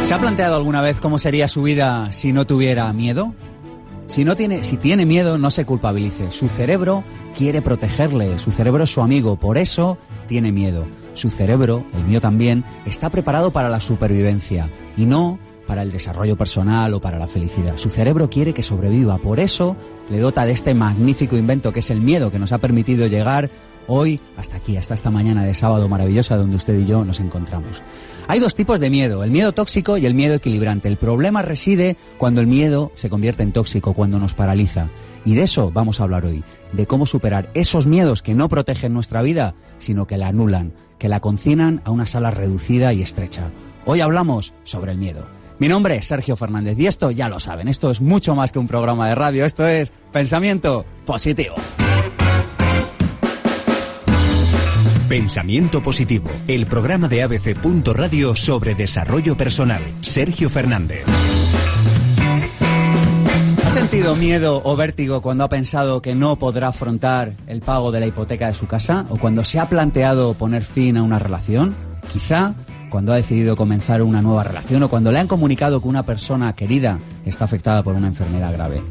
¿Se ha planteado alguna vez cómo sería su vida si no tuviera miedo? Si tiene miedo, no se culpabilice. Su cerebro quiere protegerle, su cerebro es su amigo, por eso tiene miedo. Su cerebro, el mío también, está preparado para la supervivencia y no para el desarrollo personal o para la felicidad. Su cerebro quiere que sobreviva, por eso le dota de este magnífico invento que es el miedo, que nos ha permitido llegar hoy hasta aquí, hasta esta mañana de sábado maravillosa donde usted y yo nos encontramos. Hay dos tipos de miedo, el miedo tóxico y el miedo equilibrante. El problema reside cuando el miedo se convierte en tóxico, cuando nos paraliza. Y de eso vamos a hablar hoy, de cómo superar esos miedos que no protegen nuestra vida, sino que la anulan, que la confinan a una sala reducida y estrecha. Hoy hablamos sobre el miedo. Mi nombre es Sergio Fernández y esto ya lo saben, esto es mucho más que un programa de radio, esto es Pensamiento Positivo. Pensamiento Positivo, el programa de ABC.radio sobre desarrollo personal. Sergio Fernández. ¿Ha sentido miedo o vértigo cuando ha pensado que no podrá afrontar el pago de la hipoteca de su casa? ¿O cuando se ha planteado poner fin a una relación? Quizá cuando ha decidido comenzar una nueva relación o cuando le han comunicado que una persona querida está afectada por una enfermedad grave.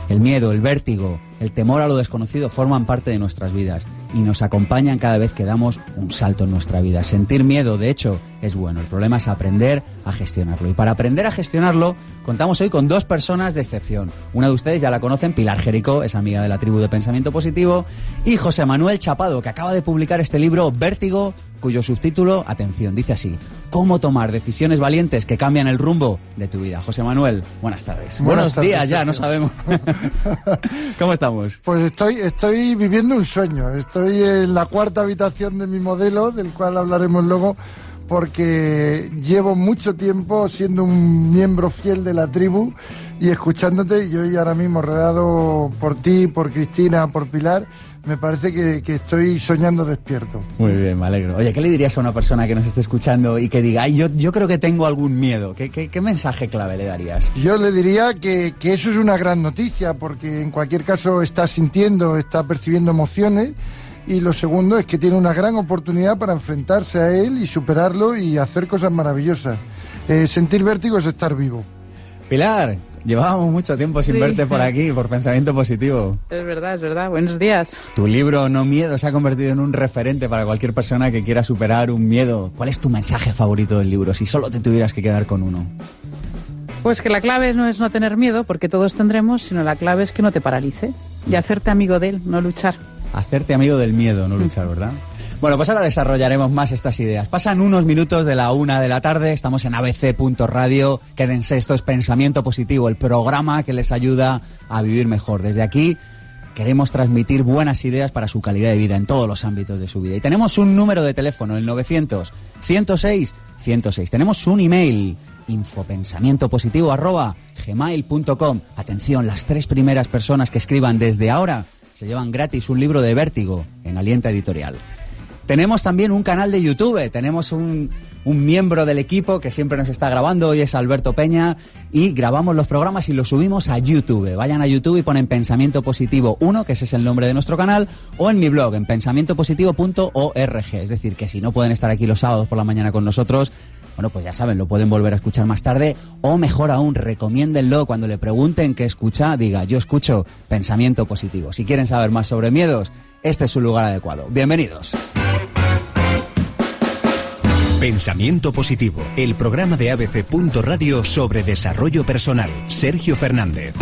El miedo, el vértigo, el temor a lo desconocido forman parte de nuestras vidas y nos acompañan cada vez que damos un salto en nuestra vida. Sentir miedo, de hecho, es bueno. El problema es aprender a gestionarlo. Y para aprender a gestionarlo, contamos hoy con dos personas de excepción. Una de ustedes ya la conocen, Pilar Jericó, es amiga de la tribu de Pensamiento Positivo, y José Manuel Chapado, que acaba de publicar este libro, Vértigo, cuyo subtítulo, atención, dice así: ¿Cómo tomar decisiones valientes que cambian el rumbo de tu vida? José Manuel, buenas tardes. Buenos días ya, no sabemos. ¿Cómo estamos? Pues estoy viviendo un sueño. Estoy en la cuarta habitación de mi modelo, del cual hablaremos luego, porque llevo mucho tiempo siendo un miembro fiel de la tribu y escuchándote, y hoy ahora mismo rodeado por ti, por Cristina, por Pilar, me parece que estoy soñando despierto. Muy bien, me alegro. Oye, ¿qué le dirías a una persona que nos esté escuchando y que diga, ay, yo creo que tengo algún miedo? ¿Qué mensaje clave le darías? Yo le diría que eso es una gran noticia, porque en cualquier caso está sintiendo, está percibiendo emociones, y lo segundo es que tiene una gran oportunidad para enfrentarse a él y superarlo y hacer cosas maravillosas. Sentir vértigo es estar vivo. Pilar, llevábamos mucho tiempo sin verte por aquí, por Pensamiento Positivo. Es verdad. Buenos días. Tu libro No Miedo se ha convertido en un referente para cualquier persona que quiera superar un miedo. ¿Cuál es tu mensaje favorito del libro, si solo te tuvieras que quedar con uno? Pues que la clave no es no tener miedo, porque todos tendremos, sino la clave es que no te paralice y hacerte amigo de él, no luchar. Hacerte amigo del miedo, no luchar, ¿verdad? Bueno, pues ahora desarrollaremos más estas ideas. Pasan unos minutos de la 1 de la tarde, estamos en abc.radio. Quédense, esto es Pensamiento Positivo, el programa que les ayuda a vivir mejor. Desde aquí queremos transmitir buenas ideas para su calidad de vida en todos los ámbitos de su vida. Y tenemos un número de teléfono, el 900-106-106. Tenemos un email, infopensamientopositivo@gmail.com. Atención, las 3 primeras personas que escriban desde ahora se llevan gratis un libro de Vértigo en Alienta Editorial. Tenemos también un canal de YouTube, tenemos un miembro del equipo que siempre nos está grabando, hoy es Alberto Peña, y grabamos los programas y los subimos a YouTube. Vayan a YouTube y ponen Pensamiento Positivo 1, que ese es el nombre de nuestro canal, o en mi blog, en pensamientopositivo.org. Es decir, que si no pueden estar aquí los sábados por la mañana con nosotros, bueno, pues ya saben, lo pueden volver a escuchar más tarde, o mejor aún, recomiéndenlo. Cuando le pregunten qué escucha, diga, yo escucho Pensamiento Positivo. Si quieren saber más sobre miedos, este es su lugar adecuado. Bienvenidos. Pensamiento Positivo, el programa de ABC.radio sobre desarrollo personal. Sergio Fernández.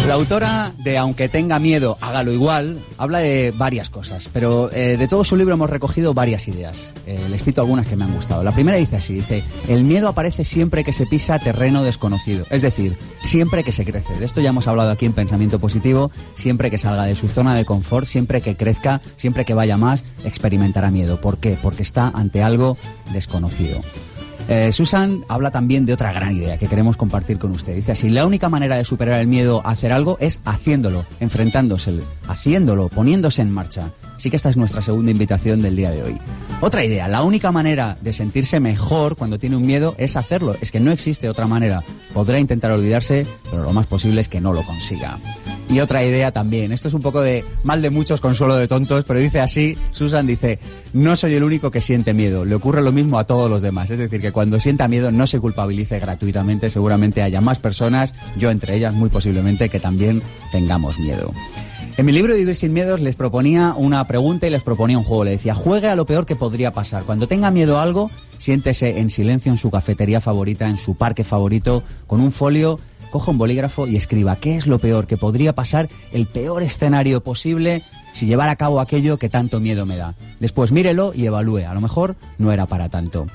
La autora de Aunque tenga miedo, hágalo igual, habla de varias cosas, pero de todo su libro hemos recogido varias ideas. Les cito algunas que me han gustado. La primera dice así, el miedo aparece siempre que se pisa terreno desconocido, es decir, siempre que se crece. De esto ya hemos hablado aquí en Pensamiento Positivo, siempre que salga de su zona de confort, siempre que crezca, siempre que vaya más, experimentará miedo. ¿Por qué? Porque está ante algo desconocido. Susan habla también de otra gran idea que queremos compartir con usted. Dice así, la única manera de superar el miedo a hacer algo es haciéndolo, enfrentándose, haciéndolo, poniéndose en marcha. Así que esta es nuestra segunda invitación del día de hoy. Otra idea, la única manera de sentirse mejor cuando tiene un miedo es hacerlo. Es que no existe otra manera. Podrá intentar olvidarse, pero lo más posible es que no lo consiga. Y otra idea también, esto es un poco de mal de muchos, consuelo de tontos, pero dice así, Susan dice, no soy el único que siente miedo, le ocurre lo mismo a todos los demás, es decir, que cuando sienta miedo no se culpabilice gratuitamente, seguramente haya más personas, yo entre ellas muy posiblemente, que también tengamos miedo. En mi libro Vivir sin miedos les proponía una pregunta y les proponía un juego, le decía, juegue a lo peor que podría pasar, cuando tenga miedo a algo, siéntese en silencio en su cafetería favorita, en su parque favorito, con un folio, coja un bolígrafo y escriba qué es lo peor que podría pasar, el peor escenario posible si llevara a cabo aquello que tanto miedo me da. Después mírelo y evalúe, a lo mejor no era para tanto.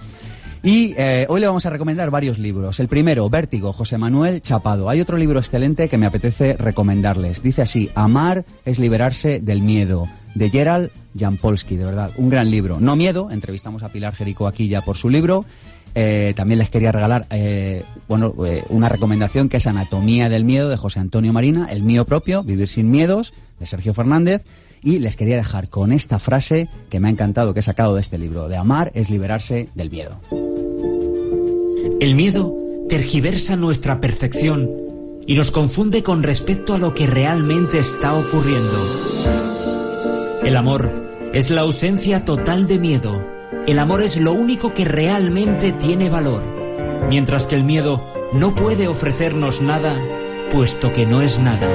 Y hoy le vamos a recomendar varios libros. El primero, Vértigo, José Manuel Chapado. Hay otro libro excelente que me apetece recomendarles. Dice así, Amar es liberarse del miedo, de Gerald Jampolsky, de verdad, un gran libro. No miedo, entrevistamos a Pilar Jericó aquí ya por su libro. También les quería regalar una recomendación que es Anatomía del miedo de José Antonio Marina, el mío propio, Vivir sin miedos, de Sergio Fernández, y les quería dejar con esta frase que me ha encantado, que he sacado de este libro, de amar es liberarse del miedo. El miedo tergiversa nuestra percepción y nos confunde con respecto a lo que realmente está ocurriendo. El amor es la ausencia total de miedo. El amor es lo único que realmente tiene valor, mientras que el miedo no puede ofrecernos nada, puesto que no es nada.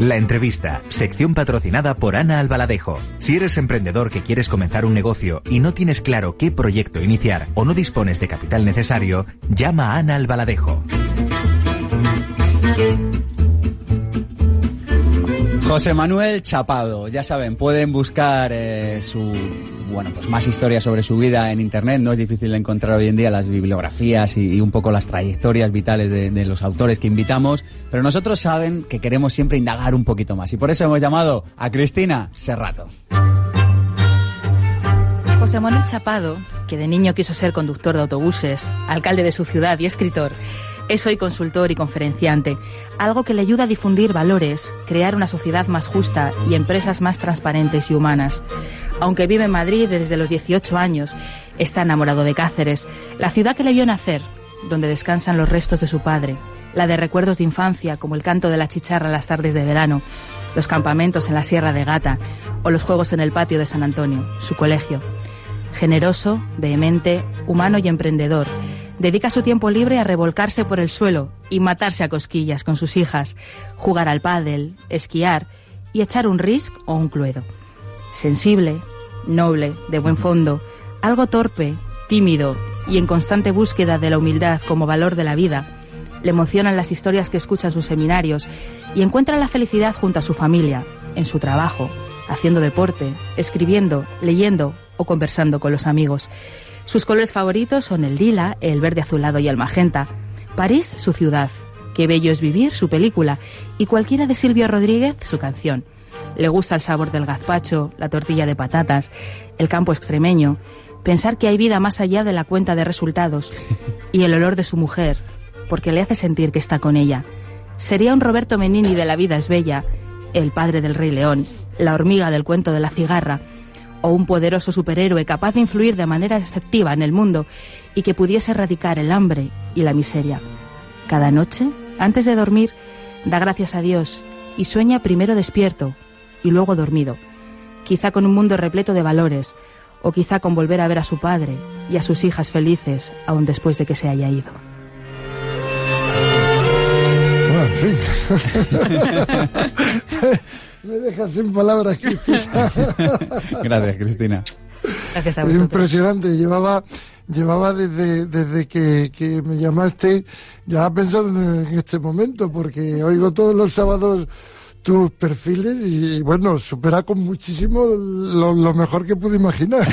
La entrevista, sección patrocinada por Ana Albaladejo. Si eres emprendedor que quieres comenzar un negocio y no tienes claro qué proyecto iniciar o no dispones de capital necesario, llama a Ana Albaladejo. José Manuel Chapado, ya saben, pueden buscar más historias sobre su vida en internet. No es difícil de encontrar hoy en día las bibliografías y un poco las trayectorias vitales de los autores que invitamos, pero nosotros saben que queremos siempre indagar un poquito más y por eso hemos llamado a Cristina Serrato. José Manuel Chapado, que de niño quiso ser conductor de autobuses, alcalde de su ciudad y escritor, es hoy consultor y conferenciante, algo que le ayuda a difundir valores, crear una sociedad más justa y empresas más transparentes y humanas. Aunque vive en Madrid desde los 18 años, está enamorado de Cáceres, la ciudad que le vio nacer, donde descansan los restos de su padre, la de recuerdos de infancia como el canto de la chicharra en las tardes de verano, los campamentos en la Sierra de Gata o los juegos en el patio de San Antonio, su colegio. Generoso, vehemente, humano y emprendedor, dedica su tiempo libre a revolcarse por el suelo y matarse a cosquillas con sus hijas, jugar al pádel, esquiar y echar un risc o un cluedo. Sensible, noble, de buen fondo, algo torpe, tímido y en constante búsqueda de la humildad como valor de la vida, le emocionan las historias que escucha en sus seminarios y encuentra la felicidad junto a su familia, en su trabajo, haciendo deporte, escribiendo, leyendo o conversando con los amigos. Sus colores favoritos son el lila, el verde azulado y el magenta. París, su ciudad. Qué bello es vivir, su película. Y cualquiera de Silvio Rodríguez, su canción. Le gusta el sabor del gazpacho, la tortilla de patatas, el campo extremeño, pensar que hay vida más allá de la cuenta de resultados y el olor de su mujer, porque le hace sentir que está con ella. Sería un Roberto Benigni de La vida es bella, el padre del Rey León, la hormiga del cuento de la cigarra, o un poderoso superhéroe capaz de influir de manera efectiva en el mundo y que pudiese erradicar el hambre y la miseria. Cada noche, antes de dormir, da gracias a Dios y sueña primero despierto y luego dormido, quizá con un mundo repleto de valores, o quizá con volver a ver a su padre y a sus hijas felices aún después de que se haya ido. Bueno, en fin. Me dejas sin palabras, Cristina. Gracias, Cristina. Gracias a Es vosotros. impresionante. Llevaba desde que me llamaste ya pensando en este momento, porque oigo todos los sábados tus perfiles y bueno, supera con muchísimo lo mejor que pude imaginar.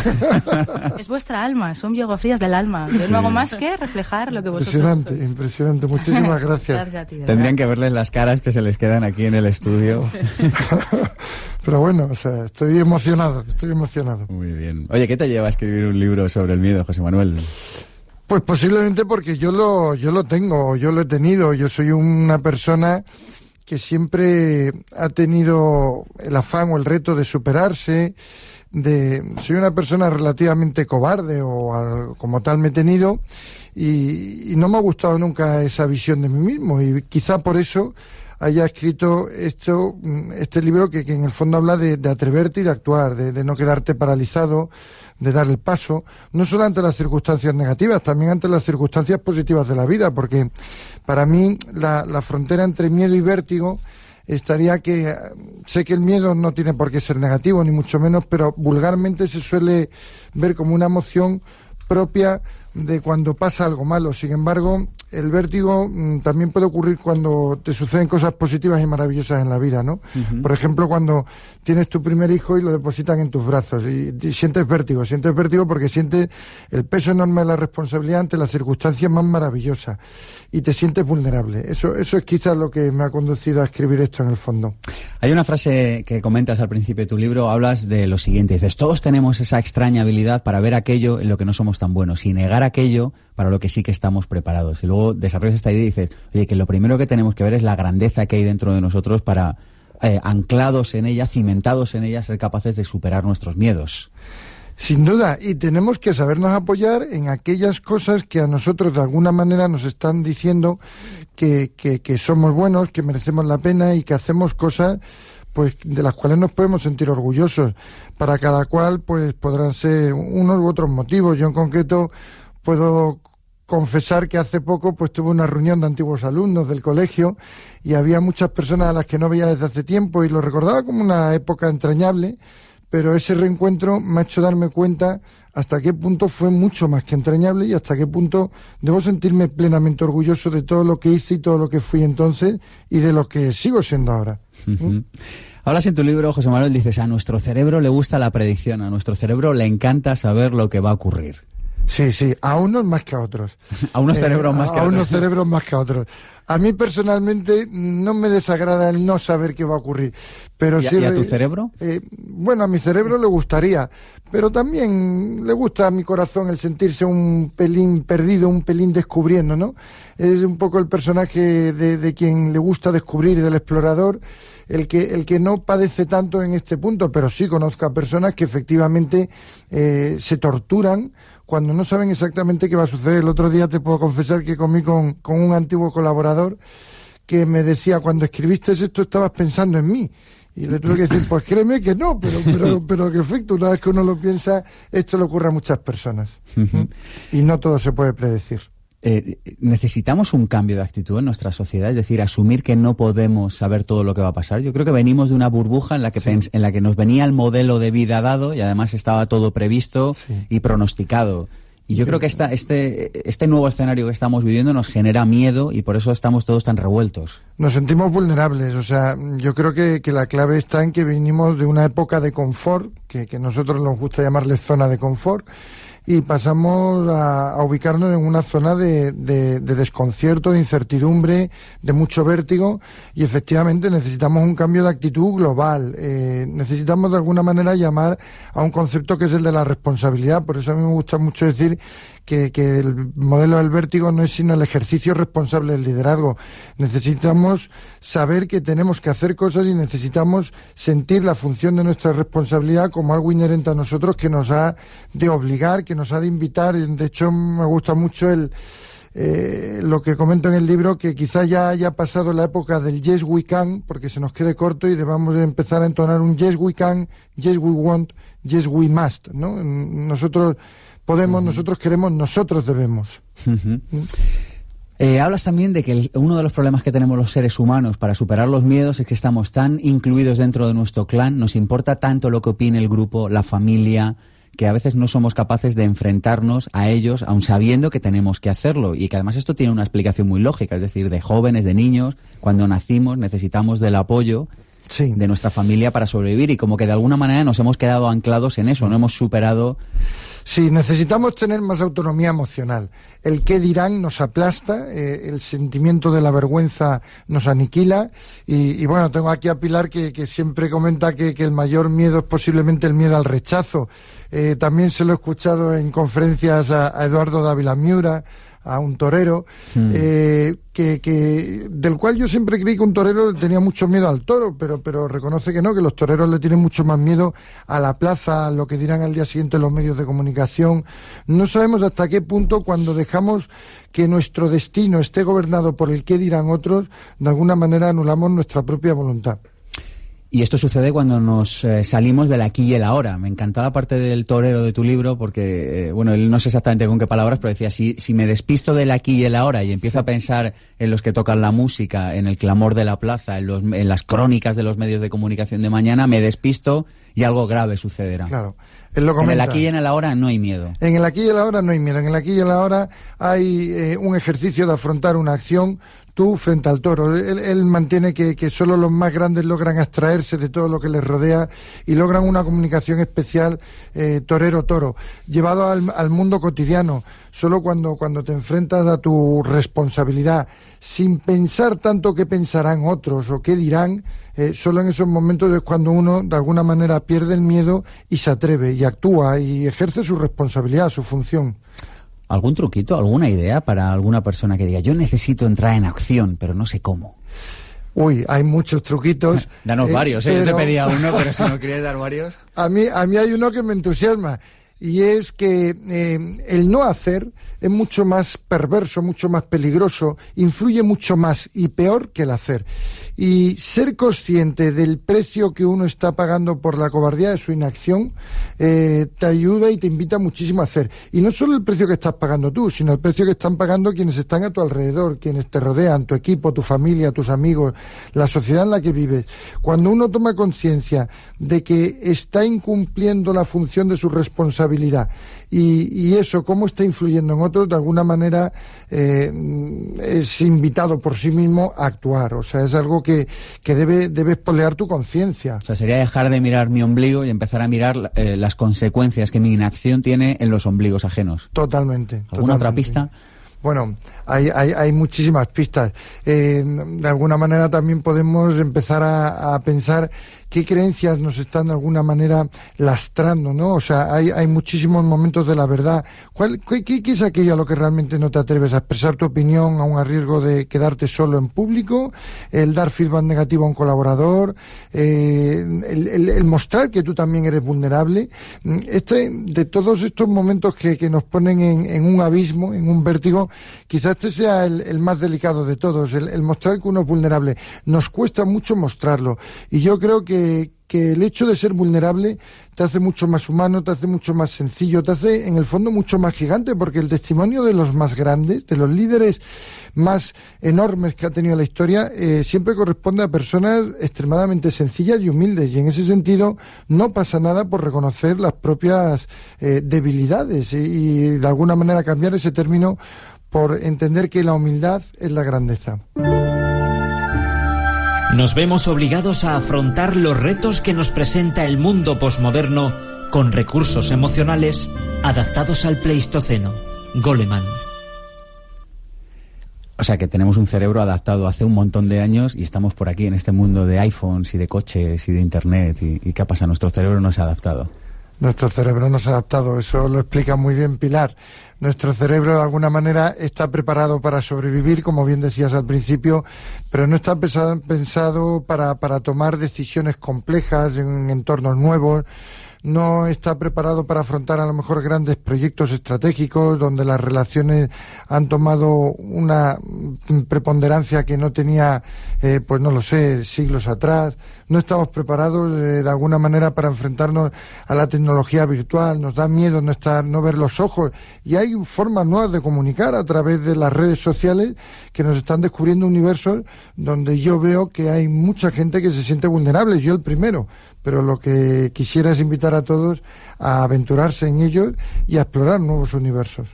Es vuestra alma, son biografías del alma. Yo no hago más que reflejar lo que vosotros Impresionante, sois. impresionante. Muchísimas gracias. Gracias a ti, de Tendrían verdad. que verles las caras que se les quedan aquí en el estudio. Pero bueno, o sea, estoy emocionado. Muy bien. Oye, ¿qué te lleva a escribir un libro sobre el miedo, José Manuel? Pues posiblemente porque yo lo tengo, yo lo he tenido. Yo soy una persona que siempre ha tenido el afán o el reto de superarse, soy una persona relativamente cobarde como tal me he tenido, y no me ha gustado nunca esa visión de mí mismo, y quizá por eso haya escrito este libro que en el fondo habla de atreverte y de actuar, de no quedarte paralizado, de dar el paso, no solo ante las circunstancias negativas, también ante las circunstancias positivas de la vida, porque para mí la frontera entre miedo y vértigo estaría que, sé que el miedo no tiene por qué ser negativo, ni mucho menos, pero vulgarmente se suele ver como una emoción propia de cuando pasa algo malo. Sin embargo, el vértigo también puede ocurrir cuando te suceden cosas positivas y maravillosas en la vida, ¿no? Uh-huh. Por ejemplo, cuando tienes tu primer hijo y lo depositan en tus brazos y sientes vértigo porque sientes el peso enorme de la responsabilidad ante las circunstancias más maravillosas y te sientes vulnerable. Eso es quizás lo que me ha conducido a escribir esto en el fondo. Hay una frase que comentas al principio de tu libro, hablas de lo siguiente, dices, todos tenemos esa extraña habilidad para ver aquello en lo que no somos tan buenos y negar aquello para lo que sí que estamos preparados. Y luego desarrollas esta idea y dices, oye, que lo primero que tenemos que ver es la grandeza que hay dentro de nosotros para, anclados en ella, cimentados en ella, ser capaces de superar nuestros miedos. Sin duda, y tenemos que sabernos apoyar en aquellas cosas que a nosotros de alguna manera nos están diciendo que somos buenos, que merecemos la pena y que hacemos cosas pues de las cuales nos podemos sentir orgullosos. Para cada cual pues podrán ser unos u otros motivos. Yo en concreto puedo confesar que hace poco pues tuve una reunión de antiguos alumnos del colegio y había muchas personas a las que no veía desde hace tiempo y lo recordaba como una época entrañable, pero ese reencuentro me ha hecho darme cuenta hasta qué punto fue mucho más que entrañable y hasta qué punto debo sentirme plenamente orgulloso de todo lo que hice y todo lo que fui entonces y de lo que sigo siendo ahora. Uh-huh. Hablas en tu libro, José Manuel, dices, a nuestro cerebro le gusta la predicción, a nuestro cerebro le encanta saber lo que va a ocurrir. Sí, a unos más que a otros. A unos cerebros más que a otros. A unos cerebros más que a otros. A mí personalmente no me desagrada el no saber qué va a ocurrir. Pero ¿Y a tu cerebro? Bueno, a mi cerebro le gustaría, pero también le gusta a mi corazón el sentirse un pelín perdido, un pelín descubriendo, ¿no? Es un poco el personaje de quien le gusta descubrir y del explorador, el que no padece tanto en este punto, pero sí conozco a personas que efectivamente se torturan cuando no saben exactamente qué va a suceder. El otro día te puedo confesar que comí con un antiguo colaborador que me decía, cuando escribiste esto estabas pensando en mí. Y le tuve que decir, pues créeme que no, pero que efecto, una vez que uno lo piensa, esto le ocurre a muchas personas. Uh-huh. Y no todo se puede predecir. ¿Necesitamos un cambio de actitud en nuestra sociedad? Es decir, asumir que no podemos saber todo lo que va a pasar. Yo creo que venimos de una burbuja en la que, en la que nos venía el modelo de vida dado y además estaba todo previsto y pronosticado. Y yo creo que este nuevo escenario que estamos viviendo nos genera miedo y por eso estamos todos tan revueltos. Nos sentimos vulnerables. O sea, yo creo que la clave está en que venimos de una época de confort, que nosotros nos gusta llamarle zona de confort, y pasamos a ubicarnos en una zona de desconcierto, de incertidumbre, de mucho vértigo, y efectivamente necesitamos un cambio de actitud global. Necesitamos de alguna manera llamar a un concepto que es el de la responsabilidad. Por eso a mí me gusta mucho decir que el modelo del vértigo no es sino el ejercicio responsable del liderazgo. Necesitamos saber que tenemos que hacer cosas y necesitamos sentir la función de nuestra responsabilidad como algo inherente a nosotros que nos ha de obligar, que nos ha de invitar. De hecho, me gusta mucho lo que comento en el libro, que quizá ya haya pasado la época del yes we can, porque se nos quede corto y debamos empezar a entonar un yes we can, yes we want, yes we must, ¿no? Nosotros podemos, nosotros queremos, nosotros debemos. Uh-huh. Hablas también de que uno de los problemas que tenemos los seres humanos para superar los miedos es que estamos tan incluidos dentro de nuestro clan, nos importa tanto lo que opine el grupo, la familia, que a veces no somos capaces de enfrentarnos a ellos, aun sabiendo que tenemos que hacerlo. Y que además esto tiene una explicación muy lógica, es decir, de jóvenes, de niños, cuando nacimos necesitamos del apoyo de nuestra familia para sobrevivir y como que de alguna manera nos hemos quedado anclados en eso, no hemos superado. Sí, necesitamos tener más autonomía emocional. El qué dirán nos aplasta, el sentimiento de la vergüenza nos aniquila y bueno, tengo aquí a Pilar que siempre comenta que el mayor miedo es posiblemente el miedo al rechazo. También se lo he escuchado en conferencias a Eduardo Dávila Miura, a un torero, del cual yo siempre creí que un torero tenía mucho miedo al toro, pero reconoce que no, que los toreros le tienen mucho más miedo a la plaza, a lo que dirán al día siguiente los medios de comunicación. No sabemos hasta qué punto, cuando dejamos que nuestro destino esté gobernado por el qué dirán otros, de alguna manera anulamos nuestra propia voluntad. Y esto sucede cuando nos salimos del aquí y el ahora. Me encantó la parte del torero de tu libro porque, bueno, él no sé exactamente con qué palabras, pero decía, si me despisto del aquí y el ahora y empiezo a pensar en los que tocan la música, en el clamor de la plaza, en las crónicas de los medios de comunicación de mañana, me despisto y algo grave sucederá. Claro. Él lo comenta. En el aquí y en el ahora no hay miedo. En el aquí y el ahora no hay miedo. En el aquí y el ahora hay un ejercicio de afrontar una acción tú frente al toro. Él mantiene que solo los más grandes logran abstraerse de todo lo que les rodea y logran una comunicación especial torero-toro, llevado al mundo cotidiano. Solo cuando te enfrentas a tu responsabilidad, sin pensar tanto qué pensarán otros o qué dirán, solo en esos momentos es cuando uno de alguna manera pierde el miedo y se atreve y actúa y ejerce su responsabilidad, su función. ¿Algún truquito, alguna idea para alguna persona que diga, yo necesito entrar en acción, pero no sé cómo? Uy, hay muchos truquitos. Danos varios, yo te pedía uno, pero si no quieres dar varios. A mí hay uno que me entusiasma, y es que el no hacer es mucho más perverso, mucho más peligroso, influye mucho más y peor que el hacer. Y ser consciente del precio que uno está pagando por la cobardía de su inacción te ayuda y te invita muchísimo a hacer. Y no solo el precio que estás pagando tú, sino el precio que están pagando quienes están a tu alrededor, quienes te rodean, tu equipo, tu familia, tus amigos, la sociedad en la que vives. Cuando uno toma conciencia de que está incumpliendo la función de su responsabilidad y eso, cómo está influyendo en otros, de alguna manera es invitado por sí mismo a actuar. O sea, es algo que debe espolear tu conciencia. O sea, sería dejar de mirar mi ombligo y empezar a mirar las consecuencias que mi inacción tiene en los ombligos ajenos. Totalmente. ¿Alguna otra pista? Bueno, hay muchísimas pistas. De alguna manera también podemos empezar a pensar qué creencias nos están de alguna manera lastrando, ¿no? O sea, hay muchísimos momentos de la verdad. ¿Qué es aquello a lo que realmente no te atreves a expresar tu opinión aun a riesgo de quedarte solo en público? El dar feedback negativo a un colaborador, el mostrar que tú también eres vulnerable. De todos estos momentos que nos ponen en un abismo, en un vértigo, quizás este sea el más delicado de todos, el mostrar que uno es vulnerable. Nos cuesta mucho mostrarlo, y yo creo que el hecho de ser vulnerable te hace mucho más humano, te hace mucho más sencillo, te hace en el fondo mucho más gigante, porque el testimonio de los más grandes, de los líderes más enormes que ha tenido la historia, siempre corresponde a personas extremadamente sencillas y humildes, y en ese sentido no pasa nada por reconocer las propias debilidades y de alguna manera cambiar ese término por entender que la humildad es la grandeza. Nos vemos obligados a afrontar los retos que nos presenta el mundo posmoderno con recursos emocionales adaptados al Pleistoceno. Goleman. O sea que tenemos un cerebro adaptado hace un montón de años y estamos por aquí en este mundo de iPhones y de coches y de Internet. ¿Y qué pasa? Nuestro cerebro no se ha adaptado. Nuestro cerebro no se ha adaptado, eso lo explica muy bien Pilar. Nuestro cerebro de alguna manera está preparado para sobrevivir, como bien decías al principio, pero no está pensado para tomar decisiones complejas en entornos nuevos. No está preparado para afrontar a lo mejor grandes proyectos estratégicos donde las relaciones han tomado una preponderancia que no tenía, pues no lo sé, siglos atrás. No estamos preparados de alguna manera para enfrentarnos a la tecnología virtual. Nos da miedo no ver los ojos, y hay formas nuevas de comunicar a través de las redes sociales que nos están descubriendo universos donde yo veo que hay mucha gente que se siente vulnerable, yo el primero. Pero lo que quisiera es invitar a todos a aventurarse en ellos y a explorar nuevos universos.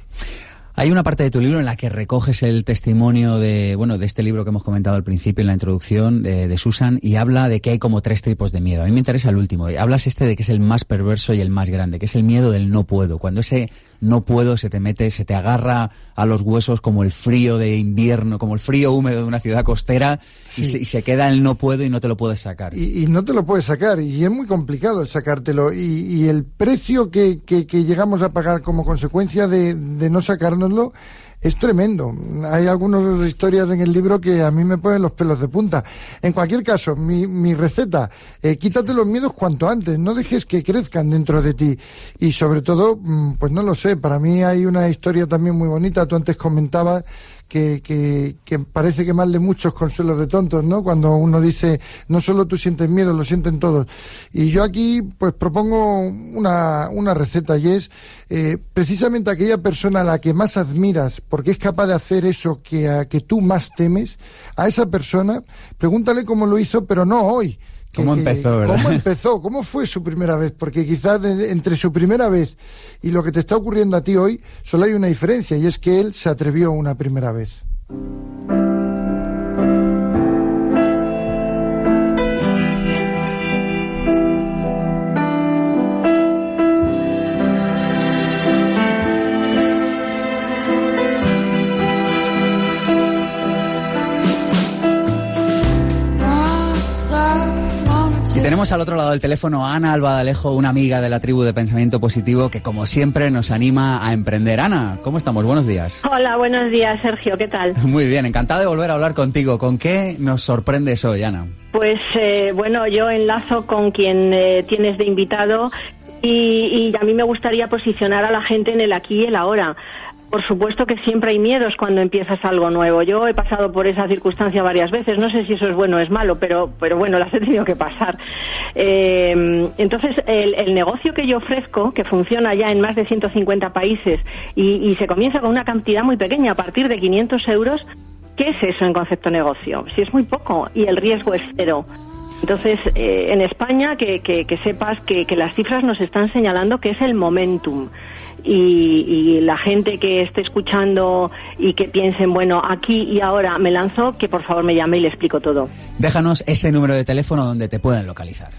Hay una parte de tu libro en la que recoges el testimonio de este libro que hemos comentado al principio en la introducción de Susan, y habla de que hay como 3 tipos de miedo. A mí me interesa el último. Hablas de que es el más perverso y el más grande, que es el miedo del no puedo. Cuando ese no puedo se te agarra a los huesos como el frío de invierno, como el frío húmedo de una ciudad costera, sí. y se queda el no puedo y no te lo puedes sacar. Y no te lo puedes sacar, y es muy complicado el sacártelo, y el precio que llegamos a pagar como consecuencia de no sacárnoslo es tremendo. Hay algunas historias en el libro que a mí me ponen los pelos de punta. En cualquier caso, mi receta, quítate los miedos cuanto antes, no dejes que crezcan dentro de ti. Y sobre todo, pues no lo sé, para mí hay una historia también muy bonita. Tú antes comentabas que parece que más de muchos consuelos de tontos, ¿no? Cuando uno dice, no solo tú sientes miedo, lo sienten todos. Y yo aquí, pues propongo una receta, y es precisamente aquella persona a la que más admiras, porque es capaz de hacer eso que tú más temes, a esa persona, pregúntale cómo lo hizo, pero no hoy. ¿Cómo empezó, verdad? ¿Cómo empezó? ¿Cómo fue su primera vez? Porque quizás entre su primera vez y lo que te está ocurriendo a ti hoy, solo hay una diferencia, y es que él se atrevió una primera vez. Y tenemos al otro lado del teléfono a Ana Albaladejo, una amiga de la tribu de Pensamiento Positivo que, como siempre, nos anima a emprender. Ana, ¿cómo estamos? Buenos días. Hola, buenos días, Sergio. ¿Qué tal? Muy bien, encantado de volver a hablar contigo. ¿Con qué nos sorprendes hoy, Ana? Pues, bueno, yo enlazo con quien tienes de invitado y a mí me gustaría posicionar a la gente en el aquí y el ahora. Por supuesto que siempre hay miedos cuando empiezas algo nuevo. Yo he pasado por esa circunstancia varias veces. No sé si eso es bueno o es malo, pero bueno, las he tenido que pasar. Entonces, el negocio que yo ofrezco, que funciona ya en más de 150 países y se comienza con una cantidad muy pequeña, a partir de 500 euros, ¿qué es eso en concepto negocio? Si es muy poco y el riesgo es cero. Entonces, en España, que sepas que las cifras nos están señalando que es el momentum. Y la gente que esté escuchando y que piensen, bueno, aquí y ahora me lanzo, que por favor me llame y le explico todo. Déjanos ese número de teléfono donde te puedan localizar.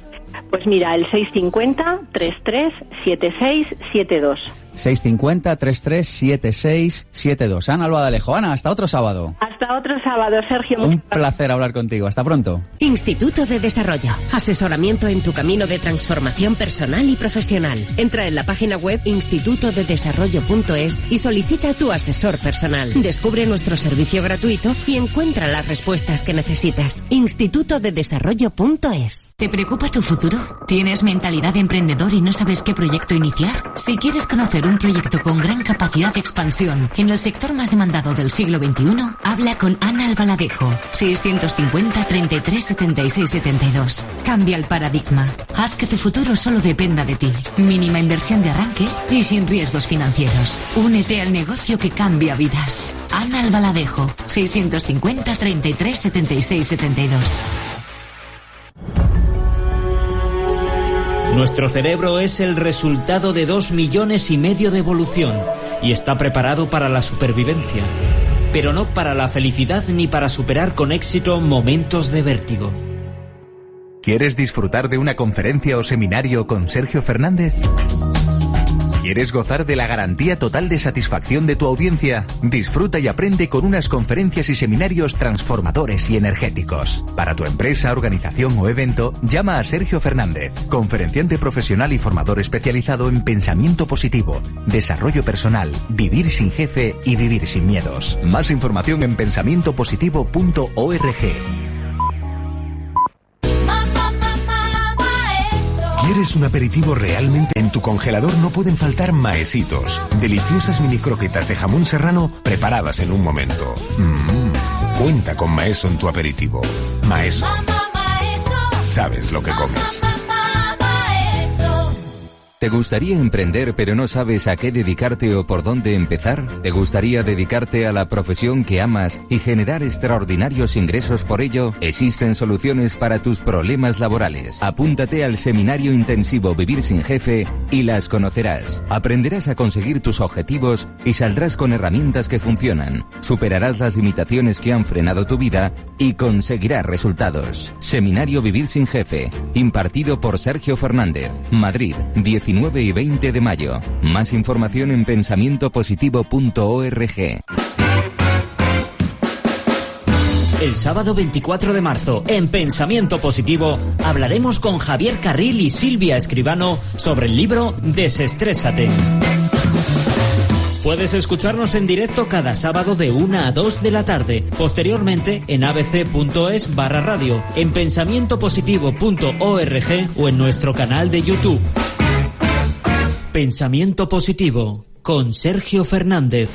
Pues mira, el 650-337672. 650-337672. Ana Albaladejo. Ana, hasta otro sábado. Hasta otro sábado, Sergio. Un placer hablar contigo. Hasta pronto. Instituto de Desarrollo. Asesoramiento en tu camino de transformación personal y profesional. Entra en la página web institutodedesarrollo.es y solicita a tu asesor personal. Descubre nuestro servicio gratuito y encuentra las respuestas que necesitas. institutodedesarrollo.es. ¿Te preocupa tu futuro? ¿Tienes mentalidad de emprendedor y no sabes qué proyecto iniciar? Si quieres conocer un proyecto con gran capacidad de expansión en el sector más demandado del siglo XXI, habla con Ana Albaladejo. 650 33 76 72. Cambia el paradigma. Haz que tu futuro solo dependa de ti. Mínima inversión de arranque y sin riesgos financieros. Únete al negocio que cambia vidas. Ana Albaladejo. 650 33 76 72. Nuestro cerebro es el resultado de 2,5 millones de evolución y está preparado para la supervivencia, pero no para la felicidad ni para superar con éxito momentos de vértigo. ¿Quieres disfrutar de una conferencia o seminario con Sergio Fernández? ¿Quieres gozar de la garantía total de satisfacción de tu audiencia? Disfruta y aprende con unas conferencias y seminarios transformadores y energéticos. Para tu empresa, organización o evento, llama a Sergio Fernández, conferenciante profesional y formador especializado en pensamiento positivo, desarrollo personal, vivir sin jefe y vivir sin miedos. Más información en pensamientopositivo.org. ¿Quieres un aperitivo realmente? En tu congelador no pueden faltar maesitos, deliciosas mini croquetas de jamón serrano preparadas en un momento. Cuenta con Maeso en tu aperitivo. Maeso. Sabes lo que comes. ¿Te gustaría emprender pero no sabes a qué dedicarte o por dónde empezar? ¿Te gustaría dedicarte a la profesión que amas y generar extraordinarios ingresos por ello? Existen soluciones para tus problemas laborales. Apúntate al seminario intensivo Vivir sin Jefe y las conocerás. Aprenderás a conseguir tus objetivos y saldrás con herramientas que funcionan. Superarás las limitaciones que han frenado tu vida y conseguirás resultados. Seminario Vivir sin Jefe, impartido por Sergio Fernández, Madrid, 19 y 20 de mayo. Más información en pensamientopositivo.org. El sábado 24 de marzo, en Pensamiento Positivo, hablaremos con Javier Carril y Silvia Escribano sobre el libro Desestrésate. Puedes escucharnos en directo cada sábado de 1 a 2 de la tarde. Posteriormente en abc.es/radio, en pensamientopositivo.org o en nuestro canal de YouTube. Pensamiento Positivo con Sergio Fernández.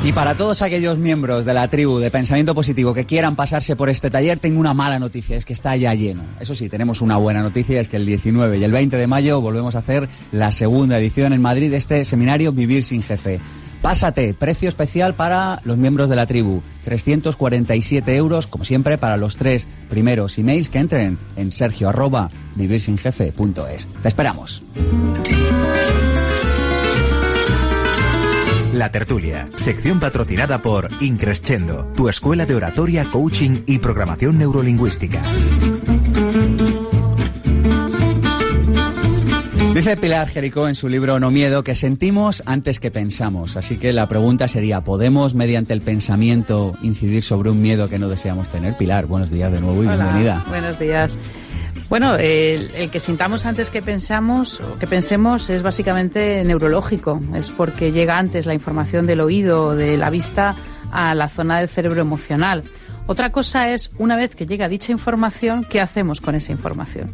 Y para todos aquellos miembros de la tribu de Pensamiento Positivo que quieran pasarse por este taller, tengo una mala noticia, es que está ya lleno. Eso sí, tenemos una buena noticia, es que el 19 y el 20 de mayo volvemos a hacer la segunda edición en Madrid de este seminario Vivir sin Jefe. Pásate, precio especial para los miembros de la tribu, 347 euros, como siempre, para los 3 primeros emails que entren en sergio@vivirsinjefe.es. Te esperamos. La Tertulia, sección patrocinada por Increscendo, tu escuela de oratoria, coaching y programación neurolingüística. Dice Pilar Jericó en su libro No Miedo que sentimos antes que pensamos. Así que la pregunta sería, ¿podemos mediante el pensamiento incidir sobre un miedo que no deseamos tener? Pilar, buenos días de nuevo y Hola, bienvenida. Buenos días. Bueno, el que sintamos antes que pensamos o que pensemos es básicamente neurológico. Es porque llega antes la información del oído o de la vista a la zona del cerebro emocional. Otra cosa es, una vez que llega dicha información, ¿qué hacemos con esa información?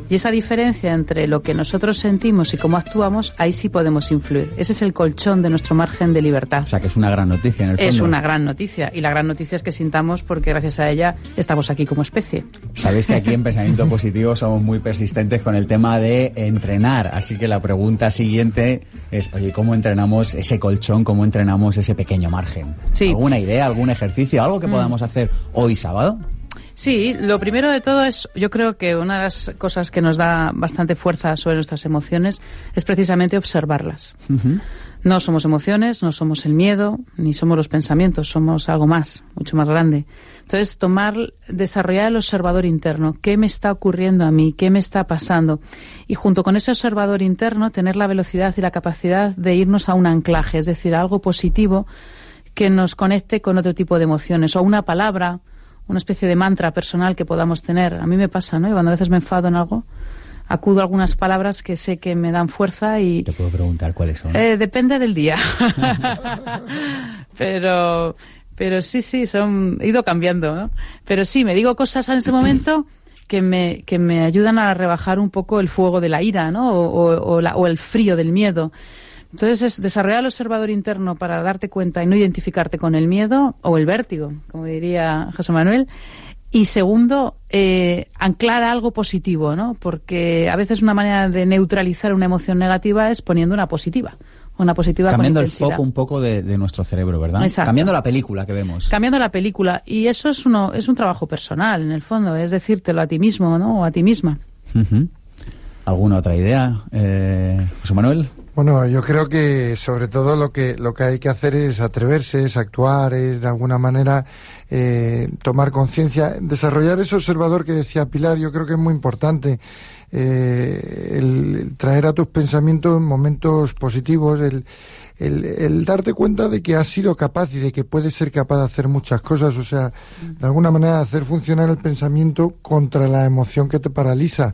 Y esa diferencia entre lo que nosotros sentimos y cómo actuamos, ahí sí podemos influir. Ese es el colchón de nuestro margen de libertad. O sea, que es una gran noticia en el fondo. Es una gran noticia. Y la gran noticia es que sintamos porque gracias a ella estamos aquí como especie. Sabéis que aquí en Pensamiento Positivo somos muy persistentes con el tema de entrenar. Así que la pregunta siguiente es, oye, ¿cómo entrenamos ese colchón? ¿Cómo entrenamos ese pequeño margen? Sí. ¿Alguna idea, algún ejercicio, algo que podamos hacer hoy sábado? Sí, lo primero de todo es, yo creo que una de las cosas que nos da bastante fuerza sobre nuestras emociones es precisamente observarlas. Uh-huh. No somos emociones, no somos el miedo, ni somos los pensamientos, somos algo más, mucho más grande. Entonces, desarrollar el observador interno. ¿Qué me está ocurriendo a mí? ¿Qué me está pasando? Y junto con ese observador interno, tener la velocidad y la capacidad de irnos a un anclaje, es decir, a algo positivo que nos conecte con otro tipo de emociones, o una palabra, una especie de mantra personal que podamos tener. A mí me pasa, ¿no? Y cuando a veces me enfado en algo, acudo a algunas palabras que sé que me dan fuerza y... ¿Te puedo preguntar cuáles son? Depende del día. Pero sí, he ido cambiando, ¿no? Pero sí, me digo cosas en ese momento que me ayudan a rebajar un poco el fuego de la ira, ¿no? O el frío del miedo. Entonces es desarrollar el observador interno para darte cuenta y no identificarte con el miedo o el vértigo, como diría José Manuel. Y segundo, anclar algo positivo, ¿no? Porque a veces una manera de neutralizar una emoción negativa es poniendo una positiva. Una positiva cambiando con el intensidad. foco un poco de nuestro cerebro, ¿verdad? Exacto. Cambiando la película que vemos. Cambiando la película. Y eso es un trabajo personal, en el fondo. Es decírtelo a ti mismo, ¿no? O a ti misma. Uh-huh. ¿Alguna otra idea, José Manuel? Bueno, yo creo que sobre todo lo que hay que hacer es atreverse, es actuar, es de alguna manera tomar conciencia, desarrollar ese observador que decía Pilar. Yo creo que es muy importante el traer a tus pensamientos momentos positivos, el darte cuenta de que has sido capaz y de que puedes ser capaz de hacer muchas cosas, o sea, de alguna manera hacer funcionar el pensamiento contra la emoción que te paraliza.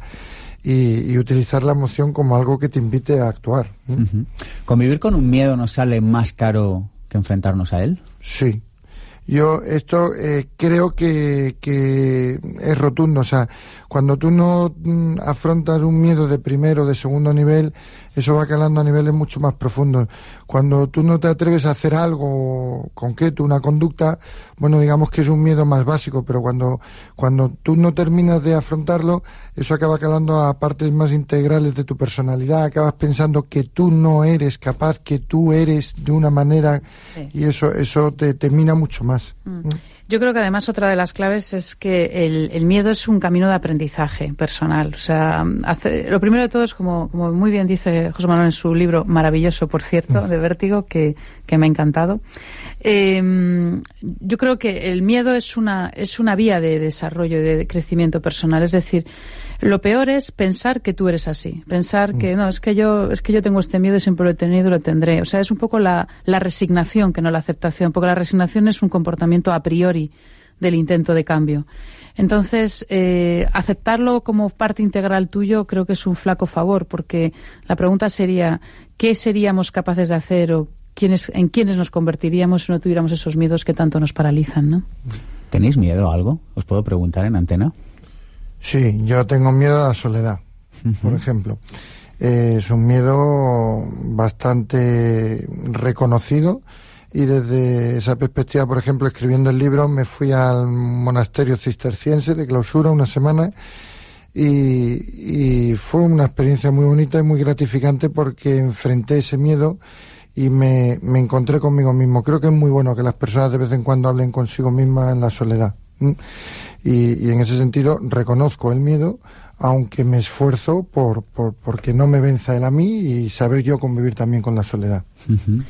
Y utilizar la emoción como algo que te invite a actuar. Uh-huh. ¿Convivir con un miedo nos sale más caro que enfrentarnos a él? Sí. Yo esto creo que es rotundo. O sea, cuando tú no afrontas un miedo de primero o de segundo nivel, eso va calando a niveles mucho más profundos. Cuando tú no te atreves a hacer algo concreto, una conducta, bueno, digamos que es un miedo más básico, pero cuando tú no terminas de afrontarlo, eso acaba calando a partes más integrales de tu personalidad, acabas pensando que tú no eres capaz, que tú eres de una manera, sí. Y eso te mina mucho más. Yo creo que además otra de las claves es que el miedo es un camino de aprendizaje personal. O sea, lo primero de todo es, como muy bien dice José Manuel en su libro, maravilloso, por cierto, de Vértigo, que me ha encantado. Yo creo que el miedo es una vía de desarrollo, de crecimiento personal. Es decir, lo peor es pensar que tú eres así. Pensar que no, es que yo tengo este miedo y siempre lo he tenido y lo tendré. O sea, es un poco la resignación que no la aceptación, porque la resignación es un comportamiento a priori del intento de cambio. Entonces, aceptarlo como parte integral tuyo creo que es un flaco favor, porque la pregunta sería, ¿qué seríamos capaces de hacer o en quiénes nos convertiríamos si no tuviéramos esos miedos que tanto nos paralizan, ¿no? ¿Tenéis miedo a algo? ¿Os puedo preguntar en antena? Sí, yo tengo miedo a la soledad, por ejemplo. Es un miedo bastante reconocido, y desde esa perspectiva, por ejemplo, escribiendo el libro, me fui al monasterio cisterciense de clausura una semana y fue una experiencia muy bonita y muy gratificante porque enfrenté ese miedo y me encontré conmigo mismo. Creo que es muy bueno que las personas de vez en cuando hablen consigo mismas en la soledad. Y en ese sentido reconozco el miedo, aunque me esfuerzo porque no me venza él a mí y saber yo convivir también con la soledad. Uh-huh.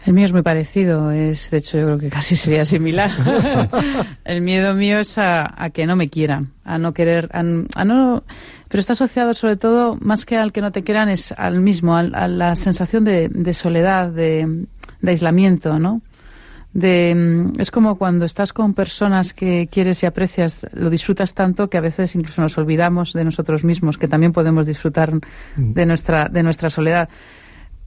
El mío es muy parecido, de hecho yo creo que casi sería similar. El miedo mío es a que no me quieran, a no querer, a no, pero está asociado sobre todo, más que al que no te quieran, es al mismo, a la sensación de soledad, de aislamiento, ¿no? Es como cuando estás con personas que quieres y aprecias, lo disfrutas tanto que a veces incluso nos olvidamos de nosotros mismos, que también podemos disfrutar de nuestra soledad.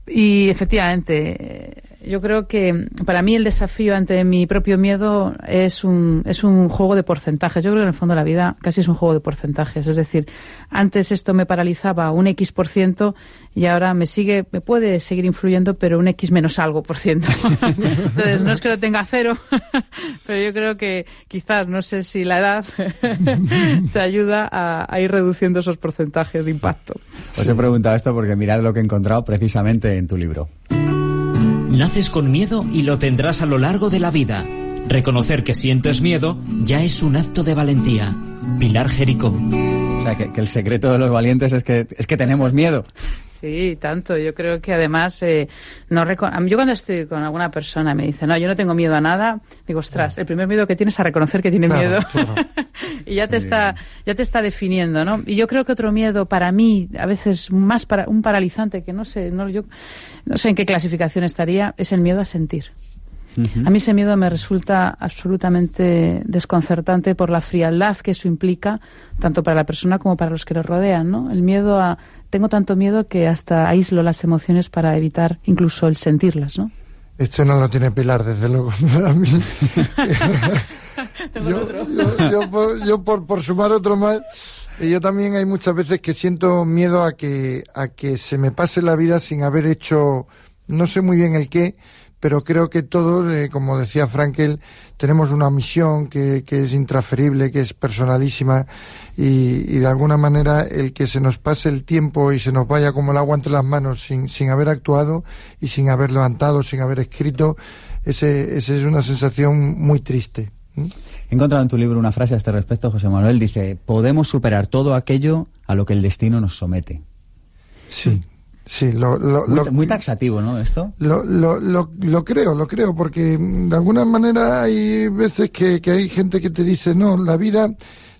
Y efectivamente, yo creo que para mí el desafío ante mi propio miedo es un juego de porcentajes. Yo creo que en el fondo la vida casi es un juego de porcentajes. Es decir, antes esto me paralizaba un X% y ahora me puede seguir influyendo, pero un X menos algo %. Entonces, no es que lo tenga cero, pero yo creo que quizás, no sé si la edad te ayuda a ir reduciendo esos porcentajes de impacto. Os he preguntado esto porque mirad lo que he encontrado precisamente en tu libro. Naces con miedo y lo tendrás a lo largo de la vida. Reconocer que sientes miedo ya es un acto de valentía. Pilar Jericó. O sea, que el secreto de los valientes es que tenemos miedo. Sí, tanto. Yo creo que además, yo cuando estoy con alguna persona y me dice, no, yo no tengo miedo a nada, digo, ostras, el primer miedo que tienes es a reconocer que tiene miedo. Claro. Y ya te está definiendo, ¿no? Y yo creo que otro miedo para mí, a veces más un paralizante, que yo no sé en qué clasificación estaría, es el miedo a sentir. Uh-huh. A mí ese miedo me resulta absolutamente desconcertante por la frialdad que eso implica, tanto para la persona como para los que lo rodean, ¿no? El miedo tengo tanto miedo que hasta aíslo las emociones para evitar incluso el sentirlas, ¿no? Esto no lo tiene Pilar, desde luego. Para mí. yo por sumar otro más, yo también hay muchas veces que siento miedo a que se me pase la vida sin haber hecho, no sé muy bien el qué, pero creo que todos, como decía Frankel, tenemos una misión que es intransferible, que es personalísima, y de alguna manera el que se nos pase el tiempo y se nos vaya como el agua entre las manos sin haber actuado y sin haber levantado, sin haber escrito, ese es una sensación muy triste. He encontrado en tu libro una frase a este respecto, José Manuel, dice, podemos superar todo aquello a lo que el destino nos somete. Sí. Sí, muy taxativo, ¿no? Esto. Lo creo, porque de alguna manera hay veces que hay gente que te dice, no, la vida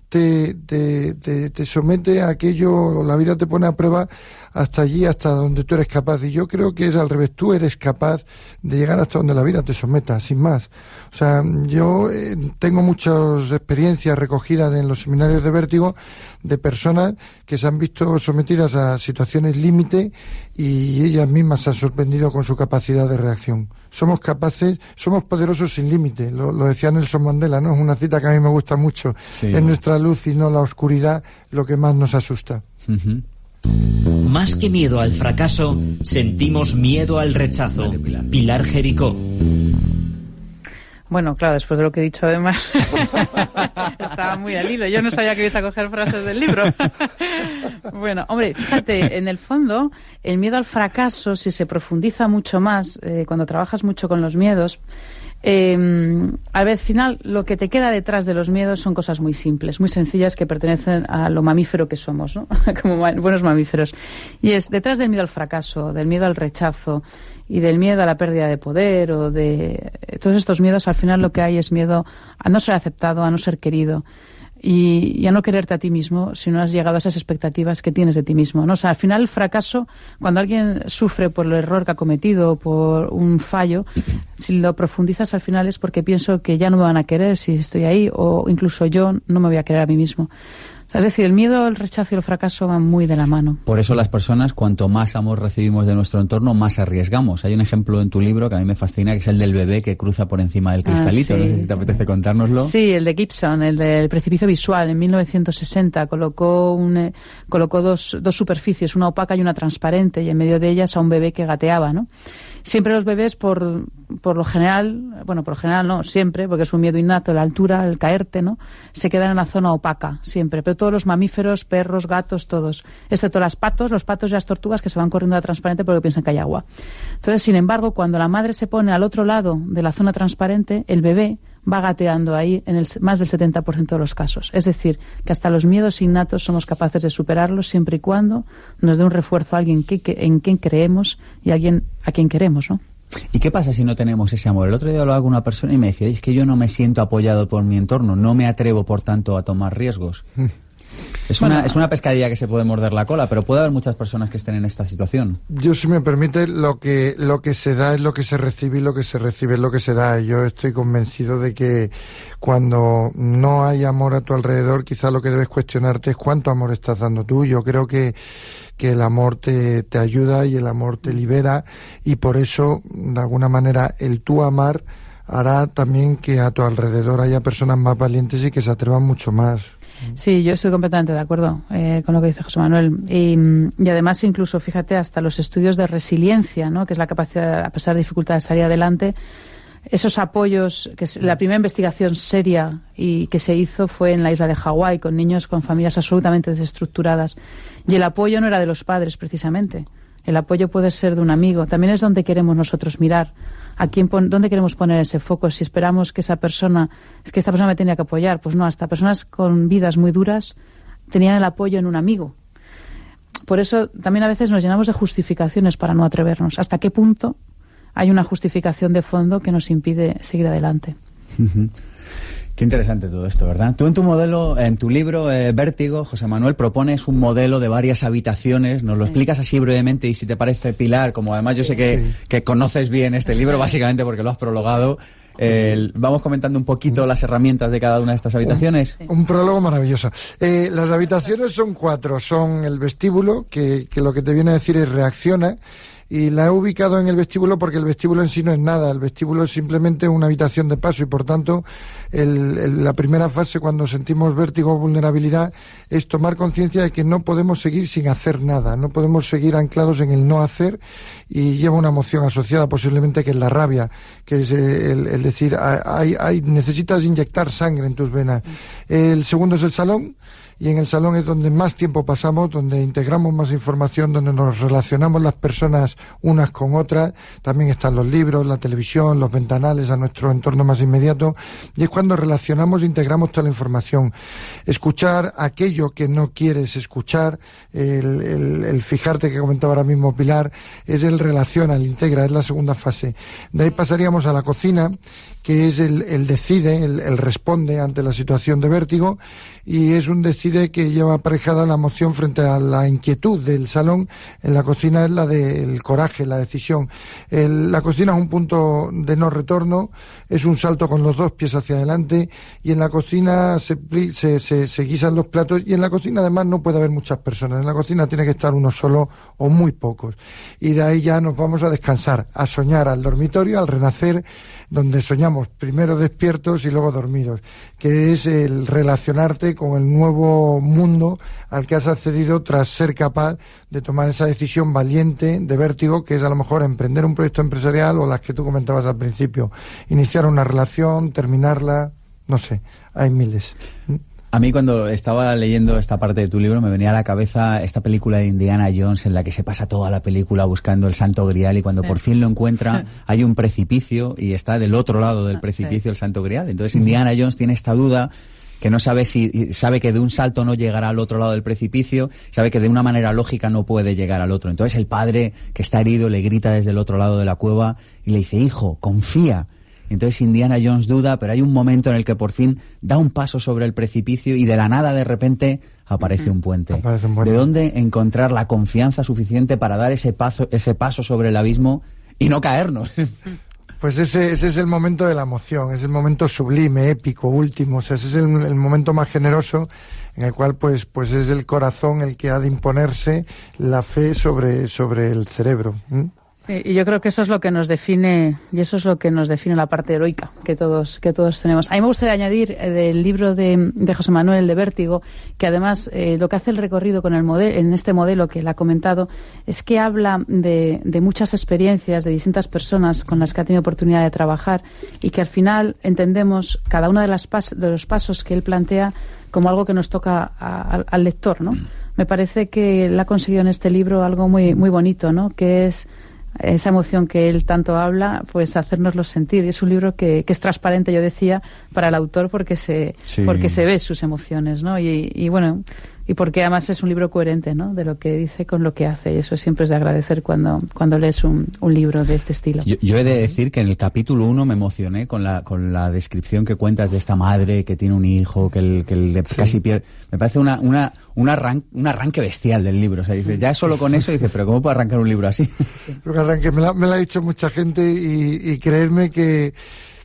te somete a aquello, la vida te pone a prueba hasta allí, hasta donde tú eres capaz. Y yo creo que es al revés, tú eres capaz de llegar hasta donde la vida te someta, sin más. O sea, yo tengo muchas experiencias recogidas en los seminarios de vértigo de personas que se han visto sometidas a situaciones límite y ellas mismas se han sorprendido con su capacidad de reacción. Somos capaces, somos poderosos sin límite, lo decía Nelson Mandela, ¿no? Es una cita que a mí me gusta mucho. Sí. Es nuestra luz y no la oscuridad lo que más nos asusta. Uh-huh. Más que miedo al fracaso, sentimos miedo al rechazo. Pilar Jericó. Bueno, claro, después de lo que he dicho, además, estaba muy al hilo. Yo no sabía que ibas a coger frases del libro. Bueno, hombre, fíjate, en el fondo, el miedo al fracaso, si se profundiza mucho más, cuando trabajas mucho con los miedos, al final, lo que te queda detrás de los miedos son cosas muy simples, muy sencillas, que pertenecen a lo mamífero que somos, ¿no? Como buenos mamíferos. Y es, detrás del miedo al fracaso, del miedo al rechazo y del miedo a la pérdida de poder o de todos estos miedos, al final lo que hay es miedo a no ser aceptado, a no ser querido. y ya no quererte a ti mismo si no has llegado a esas expectativas que tienes de ti mismo, ¿no? O sea, al final el fracaso, cuando alguien sufre por el error que ha cometido, por un fallo, si lo profundizas al final es porque pienso que ya no me van a querer si estoy ahí, o incluso yo no me voy a querer a mí mismo. Es decir, el miedo, el rechazo y el fracaso van muy de la mano. Por eso las personas, cuanto más amor recibimos de nuestro entorno, más arriesgamos. Hay un ejemplo en tu libro que a mí me fascina, que es el del bebé que cruza por encima del cristalito. Sí. No sé si te apetece contárnoslo. Sí, el de Gibson, el del precipicio visual. En 1960 colocó dos superficies, una opaca y una transparente, y en medio de ellas a un bebé que gateaba, ¿no? Siempre los bebés, por lo general, bueno, por lo general no, siempre, porque es un miedo innato, la altura, el caerte, ¿no? Se quedan en la zona opaca, siempre. Pero todos los mamíferos, perros, gatos, todos. Excepto los patos y las tortugas que se van corriendo a la transparente porque piensan que hay agua. Entonces, sin embargo, cuando la madre se pone al otro lado de la zona transparente, el bebé va gateando ahí en más del 70% de los casos. Es decir, que hasta los miedos innatos somos capaces de superarlos siempre y cuando nos dé un refuerzo a alguien en quien creemos y a alguien a quien queremos, ¿no? ¿Y qué pasa si no tenemos ese amor? El otro día hablaba con una persona y me decía, es que yo no me siento apoyado por mi entorno, no me atrevo, por tanto, a tomar riesgos. Es una pescadilla que se puede morder la cola, pero puede haber muchas personas que estén en esta situación. Yo, si me permite, lo que se da es lo que se recibe y lo que se recibe es lo que se da. Yo estoy convencido de que cuando no hay amor a tu alrededor, quizá lo que debes cuestionarte es cuánto amor estás dando tú. Yo creo que el amor te ayuda y el amor te libera, y por eso, de alguna manera, el tú amar hará también que a tu alrededor haya personas más valientes y que se atrevan mucho más. Sí, yo estoy completamente de acuerdo con lo que dice José Manuel. Y además, incluso, fíjate, hasta los estudios de resiliencia, ¿no?, que es la capacidad, a pesar de dificultades, de salir adelante. Esos apoyos, la primera investigación seria y que se hizo fue en la isla de Hawái, con niños con familias absolutamente desestructuradas. Y el apoyo no era de los padres, precisamente. El apoyo puede ser de un amigo. También es donde queremos nosotros mirar. ¿Dónde queremos poner ese foco? Si esperamos que esta persona me tenía que apoyar, pues no, hasta personas con vidas muy duras tenían el apoyo en un amigo. Por eso también a veces nos llenamos de justificaciones para no atrevernos. ¿Hasta qué punto hay una justificación de fondo que nos impide seguir adelante? Qué interesante todo esto, ¿verdad? Tú en tu libro Vértigo, José Manuel, propones un modelo de varias habitaciones. Nos lo explicas así brevemente, y si te parece, Pilar, como además yo sé que conoces bien este libro, básicamente porque lo has prologado, vamos comentando un poquito las herramientas de cada una de estas habitaciones. Un prólogo maravilloso. Las habitaciones son 4. Son el vestíbulo, que lo que te viene a decir es reacciona. Y la he ubicado en el vestíbulo porque el vestíbulo en sí no es nada. El vestíbulo es simplemente una habitación de paso, y por tanto la primera fase, cuando sentimos vértigo o vulnerabilidad, es tomar conciencia de que no podemos seguir sin hacer nada, no podemos seguir anclados en el no hacer, y lleva una emoción asociada posiblemente que es la rabia, que es el decir, necesitas inyectar sangre en tus venas. El segundo es el salón. Y en el salón es donde más tiempo pasamos, donde integramos más información, donde nos relacionamos las personas unas con otras. También están los libros, la televisión, los ventanales a nuestro entorno más inmediato. Y es cuando relacionamos e integramos toda la información. Escuchar aquello que no quieres escuchar, el fijarte, que comentaba ahora mismo Pilar, es el relaciona, el integra, es la segunda fase. De ahí pasaríamos a la cocina, que es el decide, el responde ante la situación de vértigo, y es un decide que lleva aparejada la emoción frente a la inquietud del salón. En la cocina es la del coraje, la decisión. La cocina es un punto de no retorno, es un salto con los 2 pies hacia adelante, y en la cocina se guisan los platos, y en la cocina además no puede haber muchas personas. En la cocina tiene que estar uno solo o muy pocos. Y de ahí ya nos vamos a descansar, a soñar, al dormitorio, al renacer, donde soñamos primero despiertos y luego dormidos, que es el relacionarte con el nuevo mundo al que has accedido tras ser capaz de tomar esa decisión valiente de vértigo, que es a lo mejor emprender un proyecto empresarial, o las que tú comentabas al principio, iniciar una relación, terminarla, no sé, hay miles. A mí, cuando estaba leyendo esta parte de tu libro, me venía a la cabeza esta película de Indiana Jones, en la que se pasa toda la película buscando el Santo Grial, y cuando por fin lo encuentra hay un precipicio y está del otro lado del precipicio el Santo Grial. Entonces Indiana Jones tiene esta duda, que no sabe sabe que de un salto no llegará al otro lado del precipicio, sabe que de una manera lógica no puede llegar al otro. Entonces el padre, que está herido, le grita desde el otro lado de la cueva y le dice: hijo, confía. Entonces Indiana Jones duda, pero hay un momento en el que por fin da un paso sobre el precipicio y de la nada de repente aparece un puente. ¿De dónde encontrar la confianza suficiente para dar ese paso sobre el abismo y no caernos? Pues ese es el momento de la emoción, es el momento sublime, épico, último, o sea, ese es el momento más generoso en el cual pues es el corazón el que ha de imponerse la fe sobre el cerebro. Sí, y yo creo que eso es lo que nos define, y eso es lo que nos define la parte heroica que todos tenemos. A mí me gustaría añadir del libro de José Manuel de Vértigo, que además lo que hace el recorrido con el modelo, en este modelo que él ha comentado, es que habla de muchas experiencias de distintas personas con las que ha tenido oportunidad de trabajar y que al final entendemos cada uno de los pasos que él plantea como algo que nos toca al lector, ¿no? Me parece que él ha conseguido en este libro algo muy, muy bonito, ¿no? Que es esa emoción que él tanto habla, pues hacérnoslo sentir. Y es un libro que es transparente, yo decía, para el autor porque se ve sus emociones, ¿no? Y bueno, y porque además es un libro coherente, ¿no? De lo que dice con lo que hace. Y eso siempre es de agradecer cuando lees un libro de este estilo. Yo he de decir que en el capítulo 1 me emocioné con la descripción que cuentas de esta madre que tiene un hijo, que casi pierde. Me parece un arranque bestial del libro. O sea, dice, ya solo con eso, dice, pero ¿cómo puede arrancar un libro así? Un arranque, me lo ha dicho mucha gente y creedme que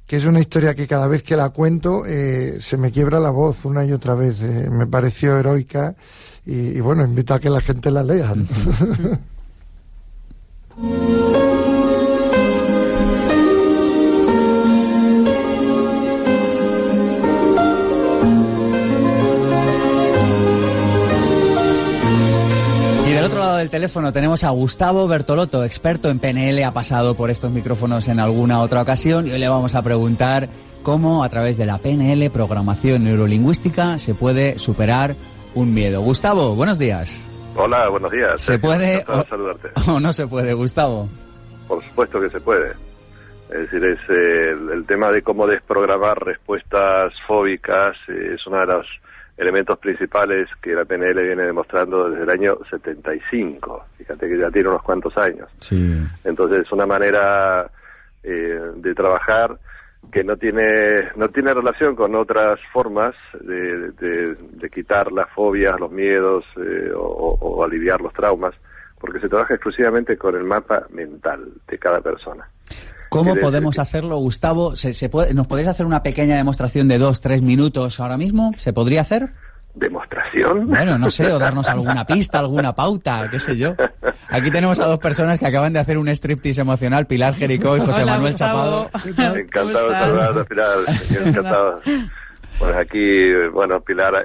es una historia que cada vez que la cuento se me quiebra la voz una y otra vez. Me pareció heroica y bueno, invito a que la gente la lea. Del teléfono tenemos a Gustavo Bertolotto, experto en PNL, ha pasado por estos micrófonos en alguna otra ocasión y hoy le vamos a preguntar cómo a través de la PNL, programación neurolingüística, se puede superar un miedo. Gustavo, buenos días. Hola, buenos días. ¿Se puede saludarte. o no se puede, Gustavo? Por supuesto que se puede. Es decir, es el tema de cómo desprogramar respuestas fóbicas, es uno de los elementos principales que la PNL viene demostrando desde el año 75. Fíjate que ya tiene unos cuantos años. Sí. Entonces es una manera de trabajar que no tiene relación con otras formas de quitar las fobias, los miedos o aliviar los traumas, porque se trabaja exclusivamente con el mapa mental de cada persona. ¿Cómo podemos hacerlo, Gustavo? ¿Nos podéis hacer una pequeña demostración de 2-3 minutos ahora mismo? ¿Se podría hacer? ¿Demostración? Bueno, no sé, o darnos alguna pista, alguna pauta, qué sé yo. Aquí tenemos a dos personas que acaban de hacer un striptease emocional, Pilar Jericó y José Manuel Chapado. Encantado de saludarte, Pilar. Encantado. Pues aquí, bueno, Pilar,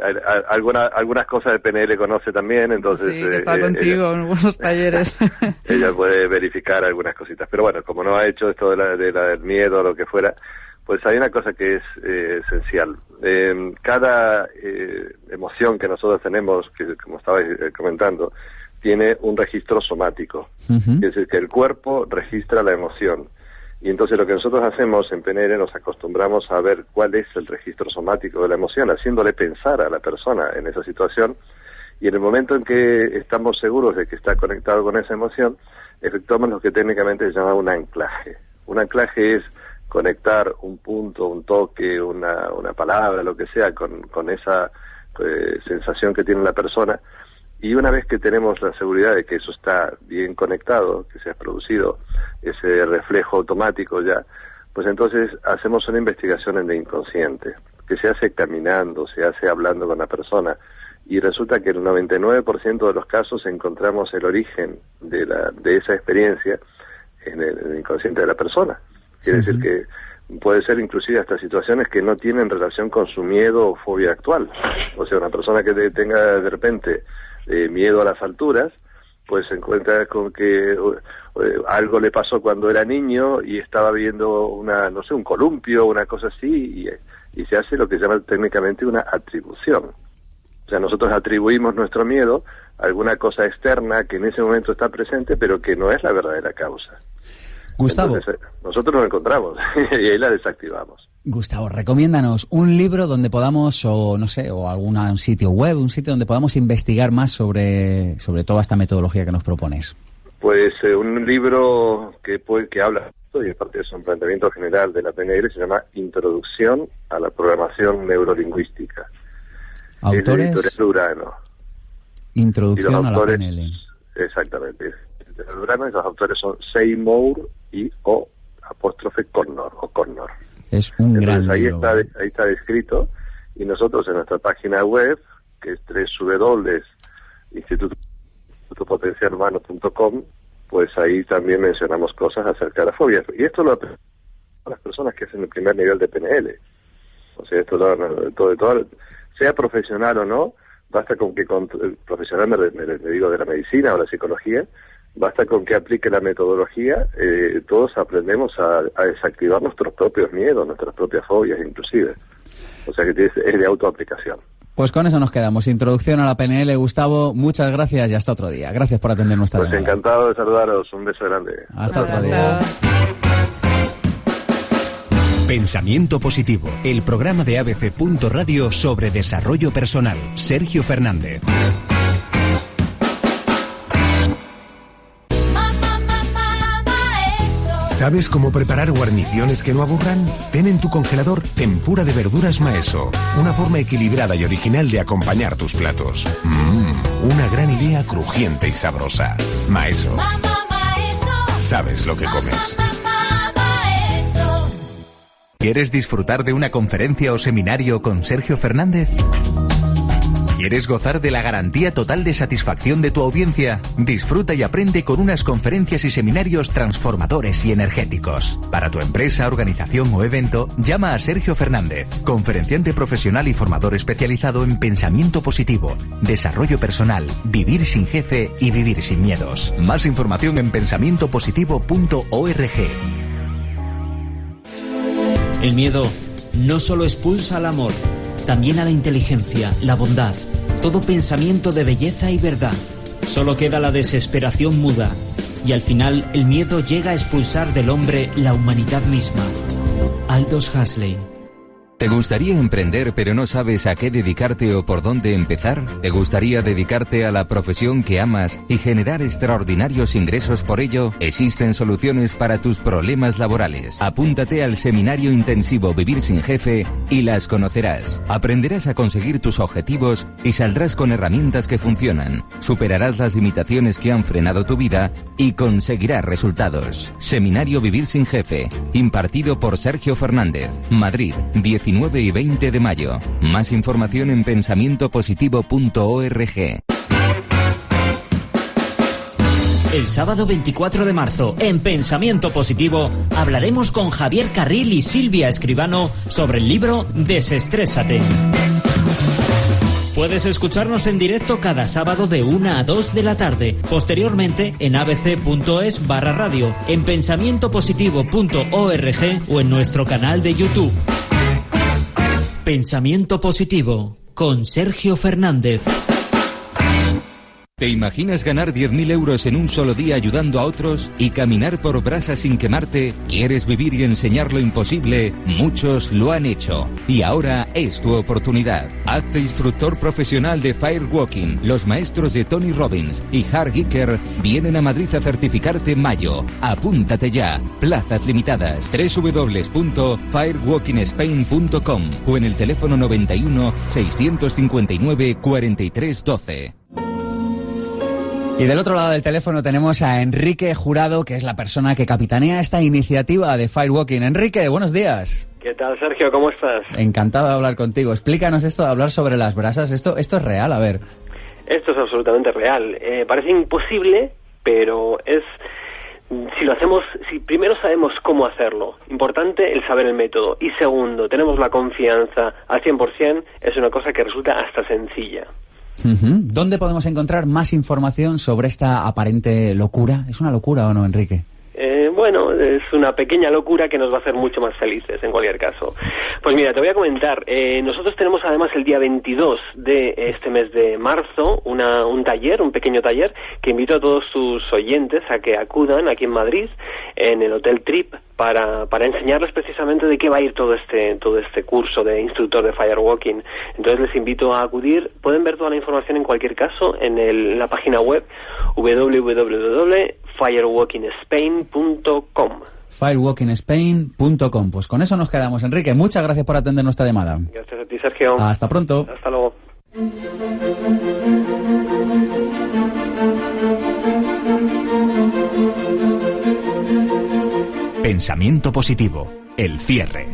algunas cosas de PNL conoce también, entonces... Sí, está contigo en algunos talleres. Ella puede verificar algunas cositas, pero bueno, como no ha hecho esto del miedo o lo que fuera, pues hay una cosa que es esencial. Cada emoción que nosotros tenemos, que como estabais comentando, tiene un registro somático. Es decir, que el cuerpo registra la emoción. Y entonces lo que nosotros hacemos en PNL, nos acostumbramos a ver cuál es el registro somático de la emoción, haciéndole pensar a la persona en esa situación, y en el momento en que estamos seguros de que está conectado con esa emoción, efectuamos lo que técnicamente se llama un anclaje. Un anclaje es conectar un punto, un toque, una palabra, lo que sea, con esa sensación que tiene la persona, y una vez que tenemos la seguridad de que eso está bien conectado, que se ha producido ese reflejo automático ya, pues entonces hacemos una investigación en el inconsciente, que se hace caminando, se hace hablando con la persona, y resulta que en el 99% de los casos encontramos el origen de esa experiencia en el inconsciente de la persona. Quiere decir que puede ser inclusive hasta situaciones que no tienen relación con su miedo o fobia actual. O sea, una persona que tenga de repente miedo a las alturas, pues se encuentra con que algo le pasó cuando era niño y estaba viendo un columpio, una cosa así, y se hace lo que se llama técnicamente una atribución. O sea, nosotros atribuimos nuestro miedo a alguna cosa externa que en ese momento está presente, pero que no es la verdadera causa. Gustavo. Entonces, nosotros lo encontramos y ahí la desactivamos. Gustavo, recomiéndanos un libro donde podamos, o no sé, o un sitio web, un sitio donde podamos investigar más sobre toda esta metodología que nos propones. Pues un libro que habla y es parte de su emprendimiento general de la PNL, se llama Introducción a la Programación Neurolingüística. ¿Autores? Es de Editorial Urano. Introducción a la PNL. Exactamente. Editorial Urano, y los autores son Seymour y Connor. Es un gran libro. Ahí está descrito, y nosotros en nuestra página web, que es www.institutopotencialhumano.com, pues ahí también mencionamos cosas acerca de la fobia. Y esto lo aprenden las personas que hacen el primer nivel de PNL. O sea, esto todo, sea profesional o no, basta con que, profesional me digo de la medicina o la psicología, basta con que aplique la metodología, todos aprendemos a desactivar nuestros propios miedos, nuestras propias fobias inclusive. O sea que es de autoaplicación. Pues con eso nos quedamos. Introducción a la PNL. Gustavo, muchas gracias y hasta otro día. Gracias por atender nuestra llamada. Pues encantado de saludaros. Un beso grande. Hasta otro día. Pensamiento Positivo, el programa de ABC.radio sobre desarrollo personal. Sergio Fernández. ¿Sabes cómo preparar guarniciones que no aburran? Ten en tu congelador tempura de verduras Maeso, una forma equilibrada y original de acompañar tus platos. Una gran idea crujiente y sabrosa. Maeso. ¿Sabes lo que comes? ¿Quieres disfrutar de una conferencia o seminario con Sergio Fernández? ¿Quieres gozar de la garantía total de satisfacción de tu audiencia? Disfruta y aprende con unas conferencias y seminarios transformadores y energéticos. Para tu empresa, organización o evento, llama a Sergio Fernández, conferenciante profesional y formador especializado en pensamiento positivo, desarrollo personal, vivir sin jefe y vivir sin miedos. Más información en pensamientopositivo.org. El miedo no solo expulsa al amor, también a la inteligencia, la bondad, todo pensamiento de belleza y verdad. Solo queda la desesperación muda, y al final el miedo llega a expulsar del hombre la humanidad misma. Aldous Huxley. ¿Te gustaría emprender pero no sabes a qué dedicarte o por dónde empezar? ¿Te gustaría dedicarte a la profesión que amas y generar extraordinarios ingresos por ello? Existen soluciones para tus problemas laborales. Apúntate al seminario intensivo Vivir sin Jefe y las conocerás. Aprenderás a conseguir tus objetivos y saldrás con herramientas que funcionan. Superarás las limitaciones que han frenado tu vida y conseguirás resultados. Seminario Vivir sin Jefe, impartido por Sergio Fernández, Madrid, 19 y 20 de mayo. Más información en pensamientopositivo.org. El sábado 24 de marzo, en Pensamiento Positivo, hablaremos con Javier Carril y Silvia Escribano sobre el libro Desestrésate. Puedes escucharnos en directo cada sábado de 1 a 2 de la tarde. Posteriormente en abc.es/radio, en pensamientopositivo.org o en nuestro canal de YouTube. Pensamiento Positivo con Sergio Fernández. ¿Te imaginas ganar 10.000 euros en un solo día ayudando a otros y caminar por brasa sin quemarte? ¿Quieres vivir y enseñar lo imposible? Muchos lo han hecho. Y ahora es tu oportunidad. Hazte instructor profesional de Firewalking. Los maestros de Tony Robbins y Hart Gicker vienen a Madrid a certificarte en mayo. Apúntate ya. Plazas limitadas. www.firewalkingspain.com o en el teléfono 91 659 4312. Y del otro lado del teléfono tenemos a Enrique Jurado, que es la persona que capitanea esta iniciativa de Firewalking. Enrique, buenos días. ¿Qué tal, Sergio? ¿Cómo estás? Encantado de hablar contigo. Explícanos esto de hablar sobre las brasas. Esto es real, a ver. Esto es absolutamente real. Parece imposible, pero es... Si lo hacemos, si primero sabemos cómo hacerlo, importante el saber el método, y segundo, tenemos la confianza al 100%, es una cosa que resulta hasta sencilla. ¿Dónde podemos encontrar más información sobre esta aparente locura? ¿Es una locura o no, Enrique? Bueno, es una pequeña locura que nos va a hacer mucho más felices, en cualquier caso. Pues mira, te voy a comentar. Nosotros tenemos además el día 22 de este mes de marzo un taller, un pequeño taller, que invito a todos sus oyentes a que acudan aquí en Madrid, en el Hotel Trip, para enseñarles precisamente de qué va a ir todo este curso de instructor de Firewalking. Entonces les invito a acudir. Pueden ver toda la información en cualquier caso en la página web www.firewalkingspain.com. firewalkingspain.com. Pues con eso nos quedamos, Enrique. Muchas gracias por atender nuestra llamada. Gracias a ti, Sergio. Hasta pronto. Hasta luego. Pensamiento positivo. El cierre.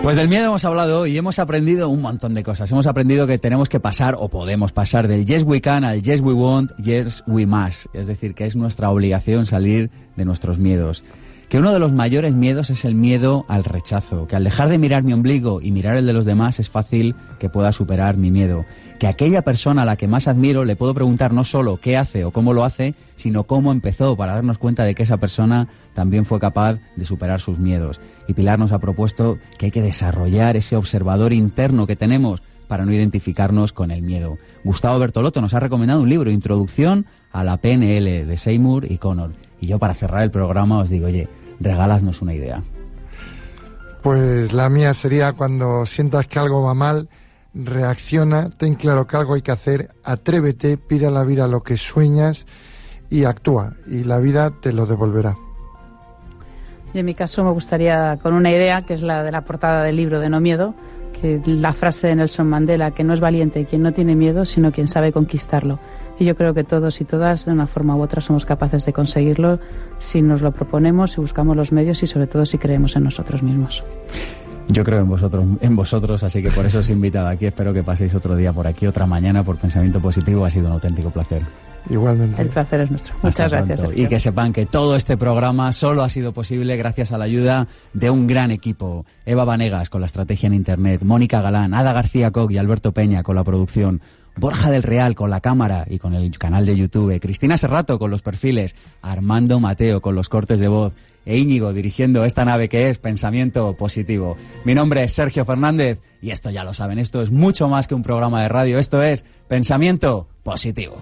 Pues del miedo hemos hablado y hemos aprendido un montón de cosas. Hemos aprendido que tenemos que pasar o podemos pasar del yes we can al yes we want, yes we must. Es decir, que es nuestra obligación salir de nuestros miedos. Que uno de los mayores miedos es el miedo al rechazo. Que al dejar de mirar mi ombligo y mirar el de los demás es fácil que pueda superar mi miedo. Que a aquella persona a la que más admiro le puedo preguntar no solo qué hace o cómo lo hace, sino cómo empezó, para darnos cuenta de que esa persona también fue capaz de superar sus miedos. Y Pilar nos ha propuesto que hay que desarrollar ese observador interno que tenemos para no identificarnos con el miedo. Gustavo Bertolotto nos ha recomendado un libro, Introducción a la PNL, de Seymour y Connor. Y yo, para cerrar el programa, os digo, oye, regálanos una idea. Pues la mía sería: cuando sientas que algo va mal, reacciona, ten claro que algo hay que hacer, atrévete, pide a la vida lo que sueñas y actúa, y la vida te lo devolverá. Y en mi caso me gustaría, con una idea, que es la de la portada del libro de No Miedo, que la frase de Nelson Mandela, que no es valiente quien no tiene miedo, sino quien sabe conquistarlo. Y yo creo que todos y todas, de una forma u otra, somos capaces de conseguirlo si nos lo proponemos, si buscamos los medios y sobre todo si creemos en nosotros mismos. Yo creo en vosotros, así que por eso os he invitado aquí. Espero que paséis otro día por aquí, otra mañana, por Pensamiento Positivo. Ha sido un auténtico placer. Igualmente. El placer es nuestro. Muchas gracias, Sergio. Y que sepan que todo este programa solo ha sido posible gracias a la ayuda de un gran equipo. Eva Vanegas con la estrategia en Internet, Mónica Galán, Ada García Coq y Alberto Peña con la producción, Borja del Real con la cámara y con el canal de YouTube, Cristina Serrato con los perfiles, Armando Mateo con los cortes de voz e Íñigo dirigiendo esta nave que es Pensamiento Positivo. Mi nombre es Sergio Fernández y esto ya lo saben, esto es mucho más que un programa de radio, esto es Pensamiento Positivo.